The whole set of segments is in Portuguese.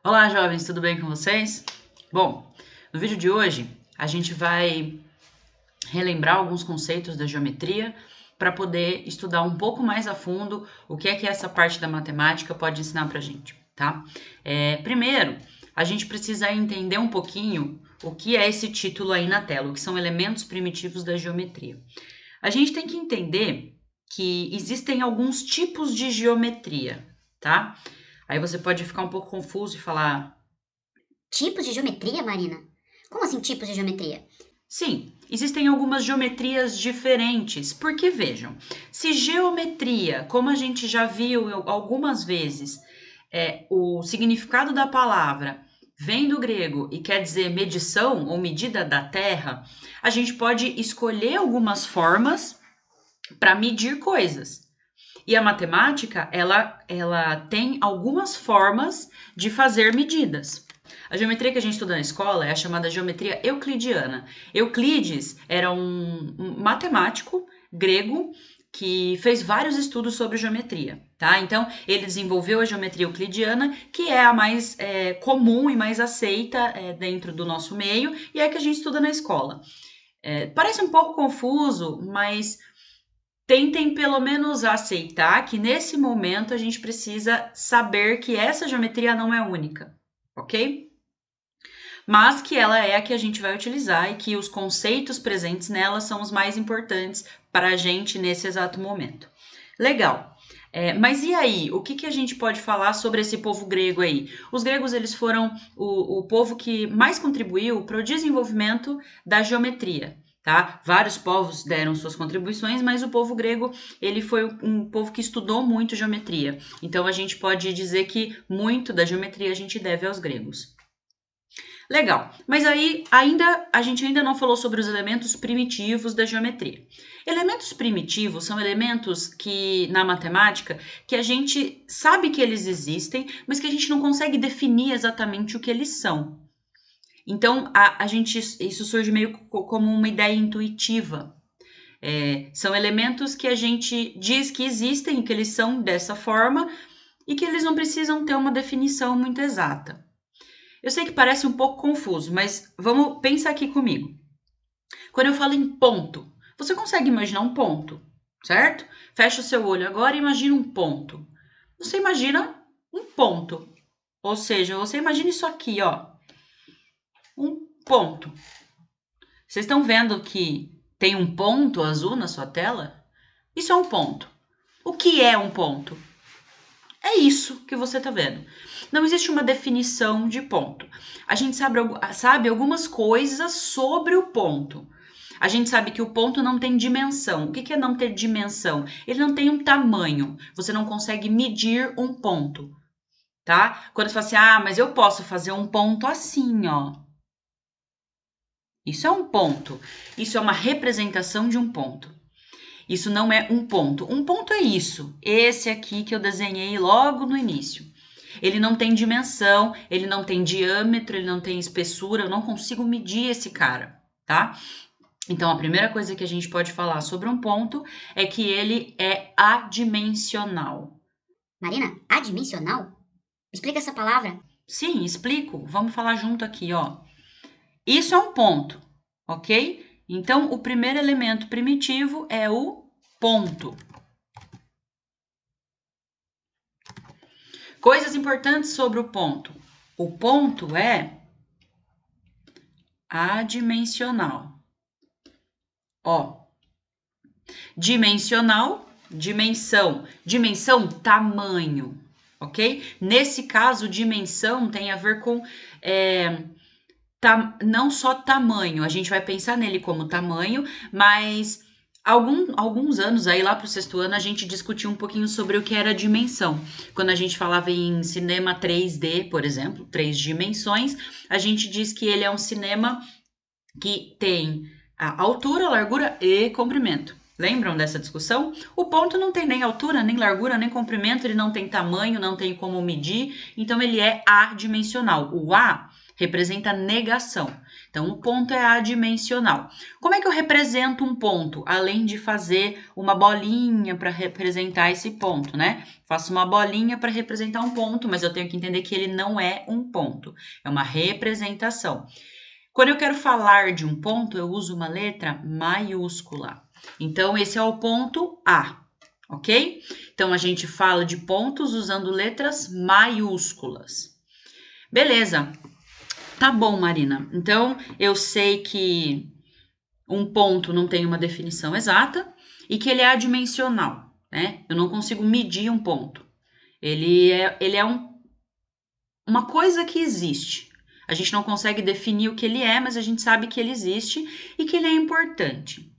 Olá, jovens, tudo bem com vocês? Bom, no vídeo de hoje a gente vai relembrar alguns conceitos da geometria para poder estudar um pouco mais a fundo o que é que essa parte da matemática pode ensinar para a gente, tá? Primeiro, a gente precisa entender um pouquinho o que é esse título aí na tela, o que são elementos primitivos da geometria. A gente tem que entender que existem alguns tipos de geometria, tá? Aí você pode ficar um pouco confuso e falar: Tipos de geometria, Marina? Como assim tipos de geometria? sim, existem algumas geometrias diferentes, porque vejam, se geometria, como a gente já viu algumas vezes, o significado da palavra vem do grego e quer dizer medição ou medida da terra, a gente pode escolher algumas formas para medir coisas. E a matemática, ela tem algumas formas de fazer medidas. A geometria que a gente estuda na escola é a chamada geometria euclidiana. Euclides era um matemático grego que fez vários estudos sobre geometria, tá? Então, ele desenvolveu a geometria euclidiana, que é a mais comum e mais aceita dentro do nosso meio, e é a que a gente estuda na escola. Parece um pouco confuso, mas tentem pelo menos aceitar que nesse momento a gente precisa saber que essa geometria não é única, ok? Mas que ela é a que a gente vai utilizar e que os conceitos presentes nela são os mais importantes para a gente nesse exato momento. Legal. Mas e aí, o que a gente pode falar sobre esse povo grego aí? Os gregos, eles foram o povo que mais contribuiu para o desenvolvimento da geometria, tá? Vários povos deram suas contribuições, mas o povo grego, ele foi um povo que estudou muito geometria. Então, a gente pode dizer que muito da geometria a gente deve aos gregos. Legal, mas aí a gente ainda não falou sobre os elementos primitivos da geometria. Elementos primitivos são elementos que na matemática que a gente sabe que eles existem, mas que a gente não consegue definir exatamente o que eles são. Então isso surge meio como uma ideia intuitiva. São elementos que a gente diz que existem, que eles são dessa forma e que eles não precisam ter uma definição muito exata. Eu sei que parece um pouco confuso, mas vamos pensar aqui comigo. Quando eu falo em ponto, você consegue imaginar um ponto, certo? Fecha o seu olho agora e imagina um ponto. Você imagina um ponto. Ou seja, você imagina isso aqui, ó. Um ponto. Vocês estão vendo que tem um ponto azul na sua tela? Isso é um ponto. O que é um ponto? É isso que você está vendo. Não existe uma definição de ponto. A gente sabe algumas coisas sobre o ponto. A gente sabe que o ponto não tem dimensão. O que é não ter dimensão? Ele não tem um tamanho. Você não consegue medir um ponto, tá? Quando você fala assim, mas eu posso fazer um ponto assim, ó. Isso é um ponto. Isso é uma representação de um ponto. Isso não é um ponto. Um ponto é isso. Esse aqui que eu desenhei logo no início. Ele não tem dimensão, ele não tem diâmetro, ele não tem espessura, eu não consigo medir esse cara, tá? Então, a primeira coisa que a gente pode falar sobre um ponto é que ele é adimensional. Marina, adimensional? Explica essa palavra. Sim, explico. Vamos falar junto aqui, ó. Isso é um ponto, ok? Então, o primeiro elemento primitivo é o ponto. Coisas importantes sobre o ponto. O ponto é adimensional. Ó, dimensional, dimensão. Dimensão, tamanho, ok? Nesse caso, dimensão tem a ver com não só tamanho, a gente vai pensar nele como tamanho, mas alguns anos aí, lá para o sexto ano, a gente discutiu um pouquinho sobre o que era dimensão. Quando a gente falava em cinema 3D, por exemplo, 3 dimensões, a gente diz que ele é um cinema que tem a altura, largura e comprimento. Lembram dessa discussão? O ponto não tem nem altura, nem largura, nem comprimento, ele não tem tamanho, não tem como medir, então ele é adimensional. O A representa negação. Então, o ponto é adimensional. Como é que eu represento um ponto? Além de fazer uma bolinha para representar esse ponto, né? Faço uma bolinha para representar um ponto, mas eu tenho que entender que ele não é um ponto, é uma representação. Quando eu quero falar de um ponto, eu uso uma letra maiúscula. Então, esse é o ponto A, ok? Então, a gente fala de pontos usando letras maiúsculas. Beleza. Tá bom, Marina. Então, eu sei que um ponto não tem uma definição exata e que ele é adimensional, né? Eu não consigo medir um ponto. Ele é uma coisa que existe. A gente não consegue definir o que ele é, mas a gente sabe que ele existe e que ele é importante.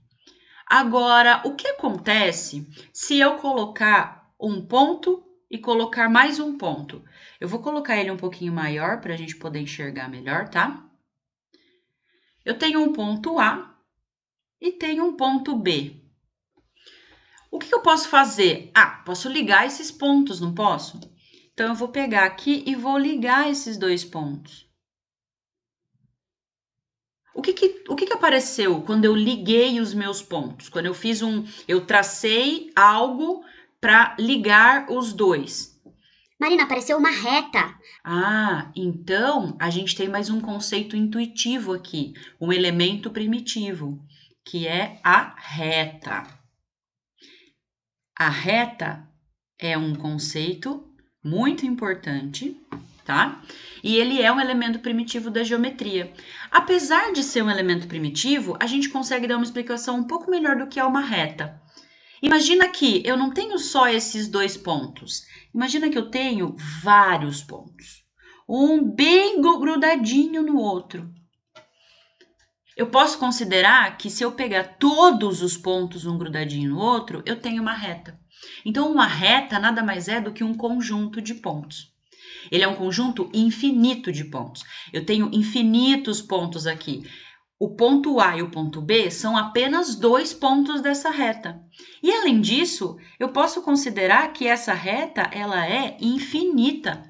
Agora, o que acontece se eu colocar um ponto e colocar mais um ponto? Eu vou colocar ele um pouquinho maior para a gente poder enxergar melhor, tá? Eu tenho um ponto A e tenho um ponto B. O que eu posso fazer? Posso ligar esses pontos, não posso? Então, eu vou pegar aqui e vou ligar esses dois pontos. O que apareceu quando eu liguei os meus pontos? Quando eu tracei algo para ligar os dois. Marina, apareceu uma reta. Então a gente tem mais um conceito intuitivo aqui, um elemento primitivo, que é a reta. A reta é um conceito muito importante, tá? E ele é um elemento primitivo da geometria. Apesar de ser um elemento primitivo, a gente consegue dar uma explicação um pouco melhor do que é uma reta. Imagina que eu não tenho só esses dois pontos. Imagina que eu tenho vários pontos. Um bem grudadinho no outro. Eu posso considerar que se eu pegar todos os pontos um grudadinho no outro, eu tenho uma reta. Então, uma reta nada mais é do que um conjunto de pontos. Ele é um conjunto infinito de pontos. Eu tenho infinitos pontos aqui. O ponto A e o ponto B são apenas dois pontos dessa reta. E além disso, eu posso considerar que essa reta ela é infinita.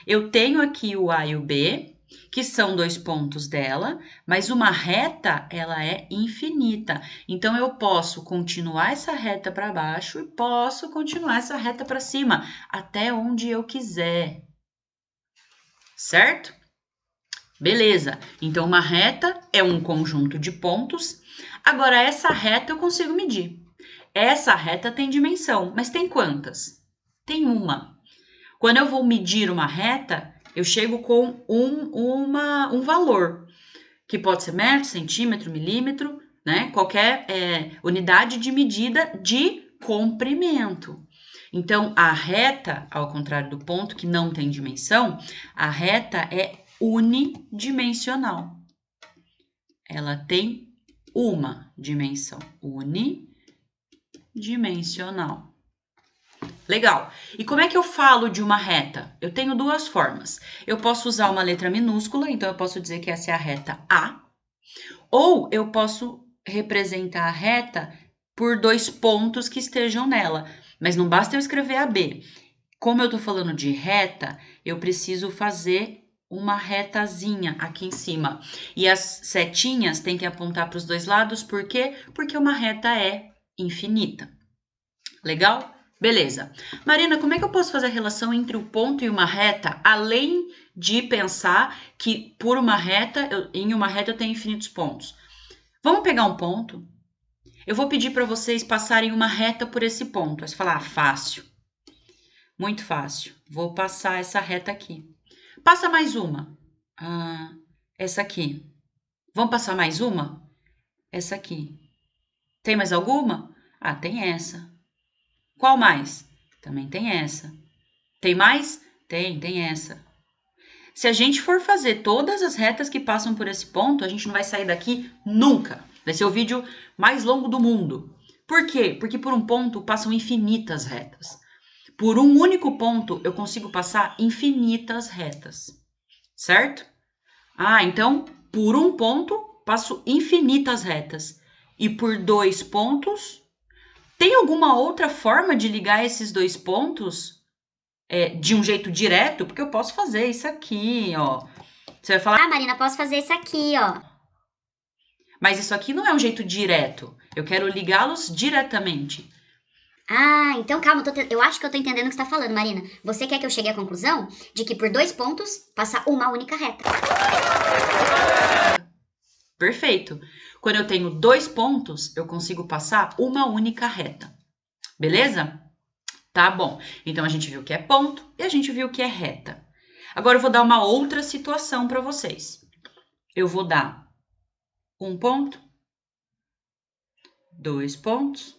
Eu tenho aqui o A e o B, que são dois pontos dela, mas uma reta ela é infinita. Então eu posso continuar essa reta para baixo e posso continuar essa reta para cima, até onde eu quiser. Certo? Beleza. Então uma reta é um conjunto de pontos. Agora essa reta eu consigo medir. Essa reta tem dimensão, mas tem quantas? Tem uma. Quando eu vou medir uma reta, eu chego com um valor, que pode ser metro, centímetro, milímetro, né? Qualquer unidade de medida de comprimento. Então, a reta, ao contrário do ponto, que não tem dimensão, a reta é unidimensional. Ela tem uma dimensão, unidimensional. Legal. E como é que eu falo de uma reta? Eu tenho duas formas. Eu posso usar uma letra minúscula, então eu posso dizer que essa é a reta A. Ou eu posso representar a reta por dois pontos que estejam nela. Mas não basta eu escrever a B. Como eu estou falando de reta, eu preciso fazer uma retazinha aqui em cima. E as setinhas têm que apontar para os dois lados, por quê? Porque uma reta é infinita. Legal? Beleza. Marina, como é que eu posso fazer a relação entre o ponto e uma reta, além de pensar que por uma reta, em uma reta eu tenho infinitos pontos? Vamos pegar um ponto. Eu vou pedir para vocês passarem uma reta por esse ponto. Aí você fala, fácil. Muito fácil. Vou passar essa reta aqui. Passa mais uma. Essa aqui. Vamos passar mais uma? Essa aqui. Tem mais alguma? Tem essa. Qual mais? Também tem essa. Tem mais? Tem essa. Se a gente for fazer todas as retas que passam por esse ponto, a gente não vai sair daqui nunca. Vai ser o vídeo mais longo do mundo. Por quê? Porque por um ponto passam infinitas retas. Por um único ponto, eu consigo passar infinitas retas. Certo? Então, por um ponto, passo infinitas retas. E por dois pontos... Tem alguma outra forma de ligar esses dois pontos de um jeito direto? Porque eu posso fazer isso aqui, ó. Você vai falar, Ah, Marina, posso fazer isso aqui, ó. mas isso aqui não é um jeito direto. Eu quero ligá-los diretamente. Ah, então calma, eu acho que eu tô entendendo o que você tá falando, Marina. Você quer que eu chegue à conclusão de que por 2 pontos passa uma única reta. Perfeito. Quando eu tenho 2 pontos, eu consigo passar uma única reta. Beleza? Tá bom. Então a gente viu que é ponto e a gente viu que é reta. Agora eu vou dar uma outra situação para vocês. Eu vou dar 1 ponto, 2 pontos,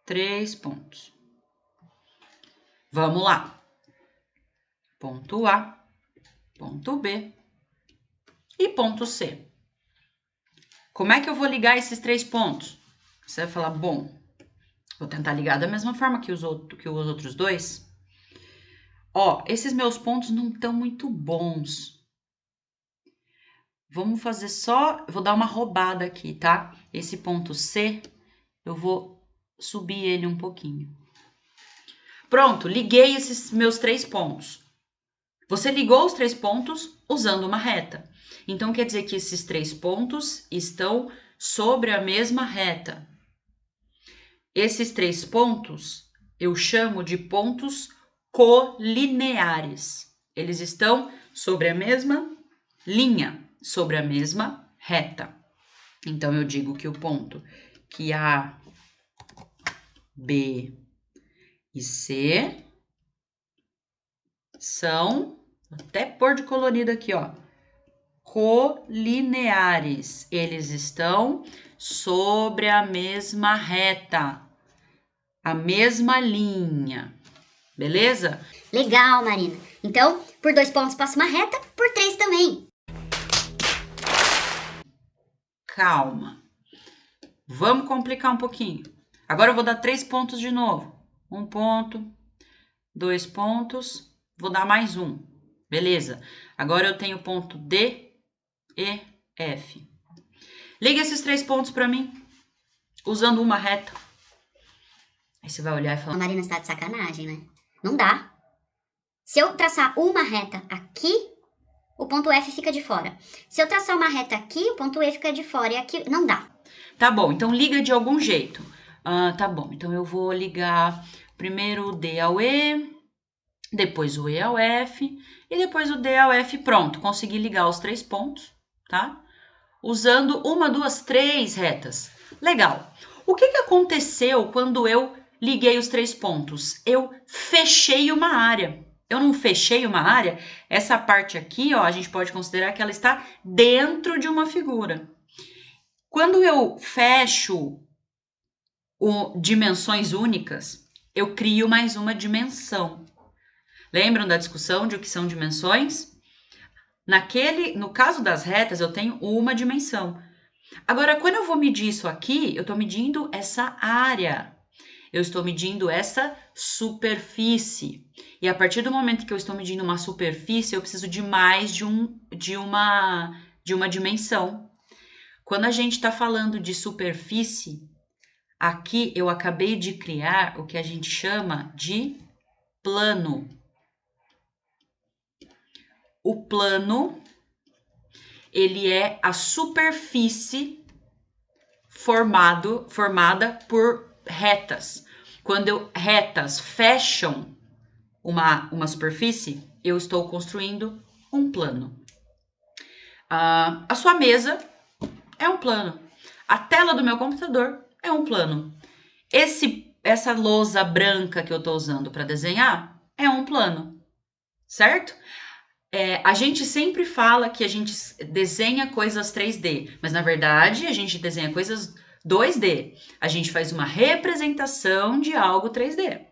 3 pontos. Vamos lá. Ponto A, ponto B e ponto C. Como é que eu vou ligar esses 3 pontos? Você vai falar, bom, vou tentar ligar da mesma forma que os outros dois. Ó, esses meus pontos não estão muito bons. Vamos fazer só, vou dar uma roubada aqui, tá? Esse ponto C, eu vou subir ele um pouquinho. Pronto, liguei esses meus 3 pontos. Você ligou os 3 pontos usando uma reta. Então, quer dizer que esses 3 pontos estão sobre a mesma reta. Esses 3 pontos eu chamo de pontos colineares. Eles estão sobre a mesma linha, sobre a mesma reta. Então, eu digo que o ponto que A, B e C são, vou até pôr de colorido aqui, ó, colineares. Eles estão sobre a mesma reta, a mesma linha. Beleza? Legal, Marina. Então, por 2 pontos passa uma reta, por 3 também. Calma. Vamos complicar um pouquinho. Agora eu vou dar 3 pontos de novo. 1 ponto, 2 pontos, vou dar mais um. Beleza. Agora eu tenho ponto D, E, F. Liga esses 3 pontos para mim, usando uma reta. Aí você vai olhar e A falar, Marina está de sacanagem, né? Não dá. Se eu traçar uma reta aqui, o ponto F fica de fora. Se eu traçar uma reta aqui, o ponto E fica de fora. E aqui, não dá. tá bom, então liga de algum jeito. Tá bom, então eu vou ligar primeiro o D ao E, depois o E ao F e depois o D ao F. Pronto, consegui ligar os 3 pontos, tá? Usando 1, 2, 3 retas. Legal. O que aconteceu quando eu liguei os 3 pontos? Eu fechei uma área. Eu não fechei uma área? Essa parte aqui, ó, a gente pode considerar que ela está dentro de uma figura. Quando eu fecho dimensões únicas, eu crio mais uma dimensão. Lembram da discussão de o que são dimensões? No caso das retas, eu tenho uma dimensão. Agora, quando eu vou medir isso aqui, eu estou medindo essa área. Eu estou medindo essa superfície. E a partir do momento que eu estou medindo uma superfície, eu preciso de mais de uma dimensão. Quando a gente está falando de superfície, aqui eu acabei de criar o que a gente chama de plano. O plano, ele é a superfície formada por retas. Quando retas fecham uma superfície, eu estou construindo um plano. A sua mesa é um plano. A tela do meu computador é um plano. Essa lousa branca que eu estou usando para desenhar é um plano, certo? A gente sempre fala que a gente desenha coisas 3D, mas na verdade a gente desenha coisas 2D. A gente faz uma representação de algo 3D,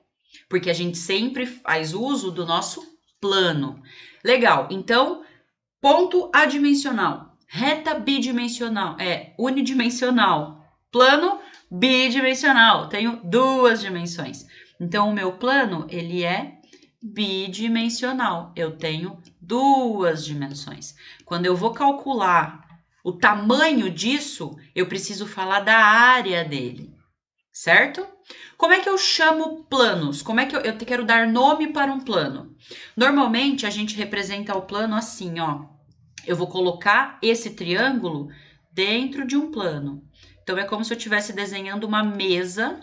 porque a gente sempre faz uso do nosso plano. Legal, então, ponto adimensional, reta bidimensional, unidimensional, plano bidimensional, tenho 2 dimensões. Então, o meu plano, ele é bidimensional, eu tenho 2 dimensões. Quando eu vou calcular o tamanho disso, eu preciso falar da área dele, certo? Como é que eu chamo planos? Como é que eu quero dar nome para um plano? Normalmente, a gente representa o plano assim, ó. Eu vou colocar esse triângulo dentro de um plano. Então, é como se eu estivesse desenhando uma mesa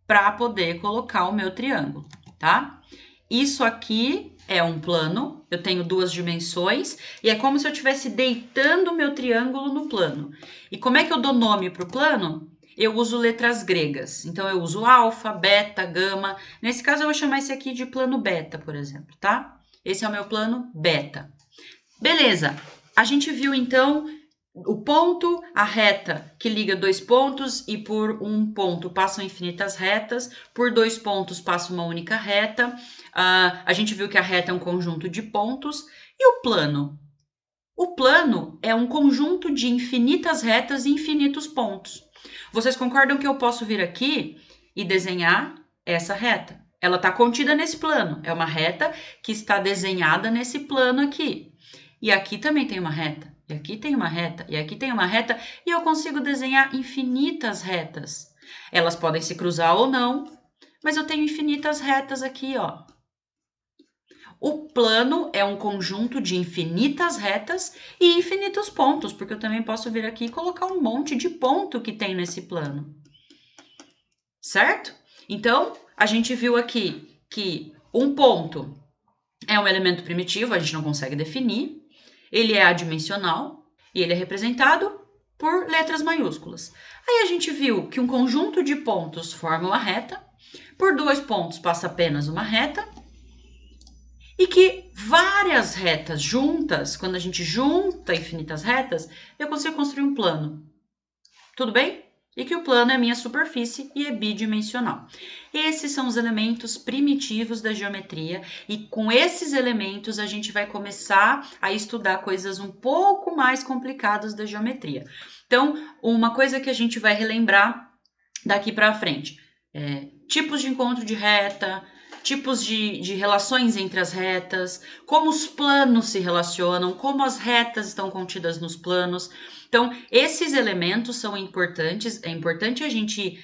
para poder colocar o meu triângulo, tá? Isso aqui é um plano, eu tenho duas dimensões, e é como se eu estivesse deitando o meu triângulo no plano. E como é que eu dou nome para o plano? Eu uso letras gregas. Então, eu uso alfa, beta, gama. Nesse caso, eu vou chamar esse aqui de plano beta, por exemplo, tá? Esse é o meu plano beta. Beleza, a gente viu, então, o ponto, a reta que liga dois pontos e por um ponto passam infinitas retas, por dois pontos passa uma única reta. A gente viu que a reta é um conjunto de pontos. E o plano? O plano é um conjunto de infinitas retas e infinitos pontos. Vocês concordam que eu posso vir aqui e desenhar essa reta? Ela está contida nesse plano. É uma reta que está desenhada nesse plano aqui. E aqui também tem uma reta. E aqui tem uma reta. E aqui tem uma reta. E eu consigo desenhar infinitas retas. Elas podem se cruzar ou não. Mas eu tenho infinitas retas aqui, ó. O plano é um conjunto de infinitas retas e infinitos pontos, porque eu também posso vir aqui e colocar um monte de ponto que tem nesse plano. Certo? Então, a gente viu aqui que um ponto é um elemento primitivo, a gente não consegue definir. Ele é adimensional e ele é representado por letras maiúsculas. Aí a gente viu que um conjunto de pontos forma uma reta, por dois pontos passa apenas uma reta, e que várias retas juntas, quando a gente junta infinitas retas, eu consigo construir um plano. Tudo bem? E que o plano é a minha superfície e é bidimensional. Esses são os elementos primitivos da geometria e com esses elementos a gente vai começar a estudar coisas um pouco mais complicadas da geometria. Então, uma coisa que a gente vai relembrar daqui para frente é tipos de encontro de reta, tipos de relações entre as retas, como os planos se relacionam, como as retas estão contidas nos planos. Então, esses elementos são importantes, é importante a gente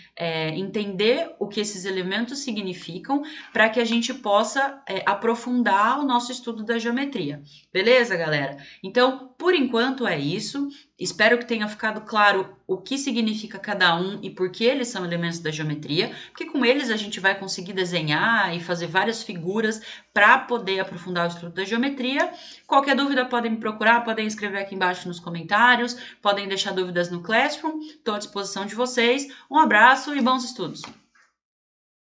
entender o que esses elementos significam para que a gente possa aprofundar o nosso estudo da geometria. Beleza, galera? Então, por enquanto é isso. Espero que tenha ficado claro o que significa cada um e por que eles são elementos da geometria, porque com eles a gente vai conseguir desenhar e fazer várias figuras para poder aprofundar o estudo da geometria. Qualquer dúvida podem me procurar, podem escrever aqui embaixo nos comentários, podem deixar dúvidas no Classroom, estou à disposição de vocês. Um abraço e bons estudos!